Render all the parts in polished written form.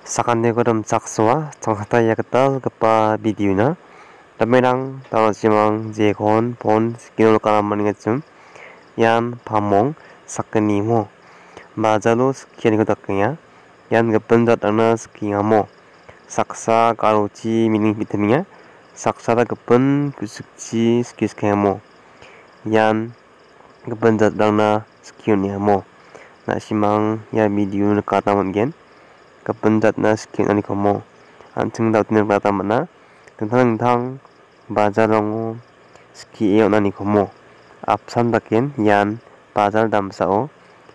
Sakannegorum saksoa 장사타이야겠다 그빠 비디오나 라메랑 다노지망 제콘 본 스키노 까라마니겠쯤 얀 파몽 사크니모 마자로 스키니고 닥그냐 얀 급분자 땅나 스키야모 saksa karuci mining vitaminnya saksara kepen kusukci skiskeamo yan kepen jadangna skioniamo na simang ya video nakataman gen kepen jadna skion ani komo anting dautner katamana tentang bazarongo skion ani komo apsandaken yan bazar damsao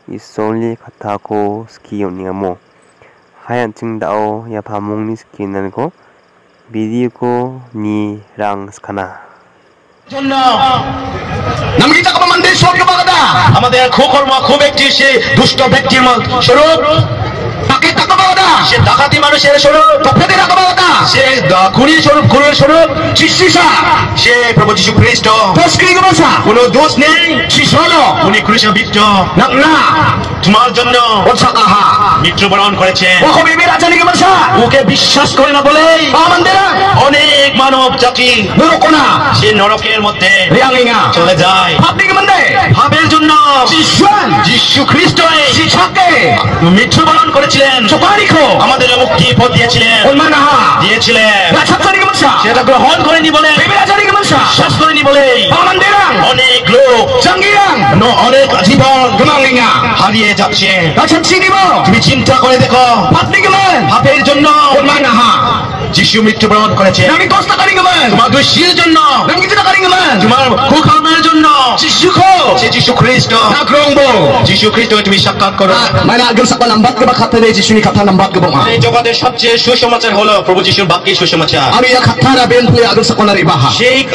isoli katako skioniamo hayan dao ya pamong ni skinan ko video ko ni rang skana জন্য নামকি টাকা মন্দির সবকে বাগদা আমাদের খোকরমা খুব একটি সে দুষ্ট ব্যক্তির স্বরূপ তাকে টাকা বাগদা সে ডাকাতি মানুষের স্বরূপ তপেতে টাকা বাগদা সে খুনির স্বরূপ খুনের স্বরূপ যিশুসা সে প্রভু যীশু খ্রিস্ট দোষকৃত ভাষা কোনো দোষ নেই যিশু হলো উনি ক্রুশবিদ্ধ না তোমার জন্য ওছাকাহা মৃত্যুবরণ করেছে ওকে বিবি রাজনীতি ভাষা ওকে বিশ্বাস করে না বলে মন্দিরে অনেক মানব জাতি নরকনা সে নরকের মধ্যে চলে যায় ভাবের জন্য যীশু খ্রিস্ট মৃত্যুবরণ করেছিলেন আমাদের মুক্তি পথ দিয়েছিলেন সেটা গ্রহণ করেনি বলে বিশ্বাস করেনি বলে অনেক লোক অনেক জীবন হারিয়ে যাচ্ছে তুমি চিন্তা করে দেখো ভাবের জন্য যিশু মৃত্যুবরণ করেছে তোমার দোষীর জন্য তোমার কুকর্মের জন্য যিশু খ্রিস্ট যিশু খ্রিস্ট তুমি সাক্ষাৎ করো এই জগতের সবচেয়ে সুসমাচার হলো প্রভু যিশুর বাক্যের সুসমাচার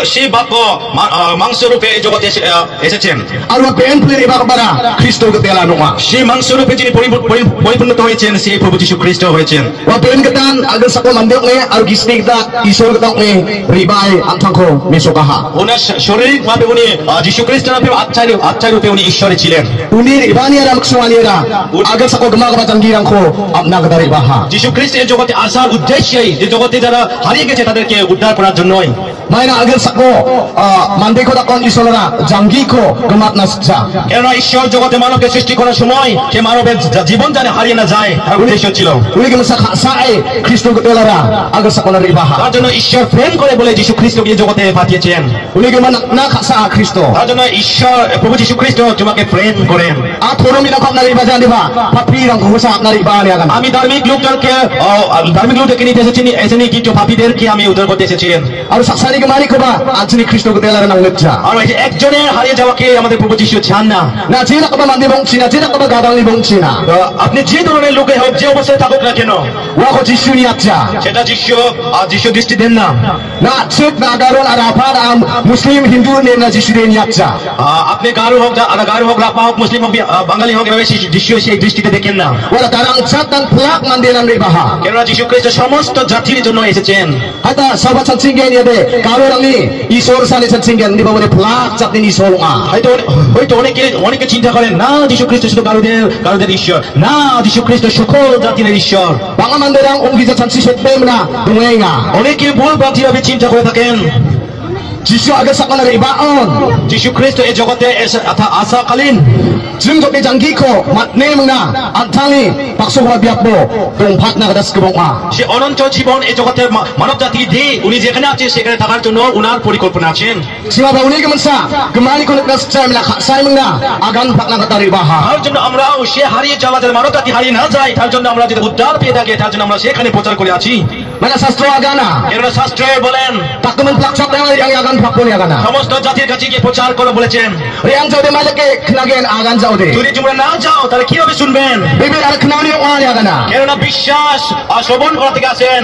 সেই বাক্য মাংস রূপে এই জগতে এসেছেন সেই মাংস রূপে যিনি পরিপূর্ণত হয়েছেন সেই প্রভু যিশু খ্রিস্ট হয়েছেন ওনার শারীরিক ভাবে উনি যিশু খ্রিস্ট রূপে আত্মা রূপে উনি ঈশ্বরে ছিলেন যিশু খ্রিস্ট এই জগতে আসার উদ্দেশ্যেই যে জগতে যারা হারিয়ে গেছে তাদেরকে উদ্ধার করার জন্যই কেননা ঈশ্বর জগতে মানবকে সৃষ্টি করার সময় সে মানবের জীবন যেন হারিয়ে না যায় তার উদ্দেশ্য ছিল তার জন্য ঈশ্বর প্রেম করে বলে যিশু খ্রিস্টকে জগতে পাঠিয়েছেন তার জন্য ঈশ্বর প্রভু যিশু খ্রিস্ট তোমাকে প্রেম করেন আমি ধার্মিক লোকদেরকে নিতে এসেছি কিন্তু পাপীদেরকে আমি উদ্ধার করতে এসেছিলেন আর একজনের হারিয়ে যাওয়াকে আমাদের প্রভু যিশু চান না আপনি যে ধরনের লোকে হোক যে অবস্থায় থাকুক না কেন সেটা যিশু দৃষ্টি দেন না মুসলিম হিন্দু আপনি গারো হোক রাপা হোক মুসলিম হোক বাঙালি হোক এভাবে যিশু সেই দৃষ্টিতে দেখেন না কেননা যিশু খ্রিস্ট সমস্ত জাতির জন্য এসেছেন হয়তো অনেকে চিন্তা করেন না যিশু খ্রিস্ট শুধু কারোদের ঈশ্বর না যিশু খ্রিস্ট সকল জাতির ঈশ্বর অনেকে ভুল ভাবে চিন্তা করে থাকেন যিশু খ্রিস্ট এই জগতে আসাকালীন সে অনন্ত জীবন এই জগতের মানব জাতি দিয়ে উনি যেখানে আছে সেখানে থাকার জন্য উনার পরিকল্পনা আছেন তার জন্য আমরা সে হারিয়ে যাওয়া যাতে মানব জাতি হারিয়ে না যায় তার জন্য আমরা যদি উদ্ধার পেয়ে থাকি তার জন্য আমরা সেখানে প্রচার করে আছি শাস্ত্র বলেন সমস্ত জাতির কাছে গিয়ে প্রচার করে বলেছেন যদি তোমরা না যাও তাহলে কিভাবে শুনবেন কেননা বিশ্বাস শ্রবণ করা থেকে আসেন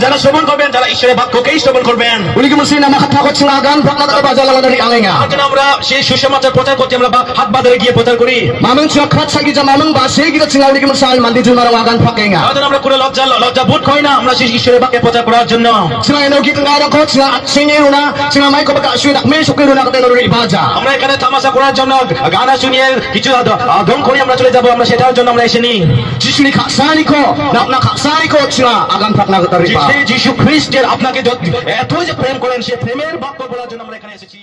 যারা শ্রবণ করবেন যারা ঈশ্বরের বাক্যকেই শ্রবণ করবেন আমরা সেই সুসমাচার প্রচার করতে আমরা হাট বাজারে গিয়ে প্রচার করি আমরা কোনো লজ্জা বোধ করি না আমরা সেই ঈশ্বরের বাক্যে প্রচার করার জন্য আমরা এখানে তামাশা করার জন্য গানা শুনিয়ে কিছু ধন করি আমরা চলে যাবো আমরা সেটার জন্য আমরা এসেনি যিশু খ্রিস্টের আপনাকে এত যে প্রেম করেন সে প্রেমের বাক্য বলার জন্য আমরা এখানে এসেছি।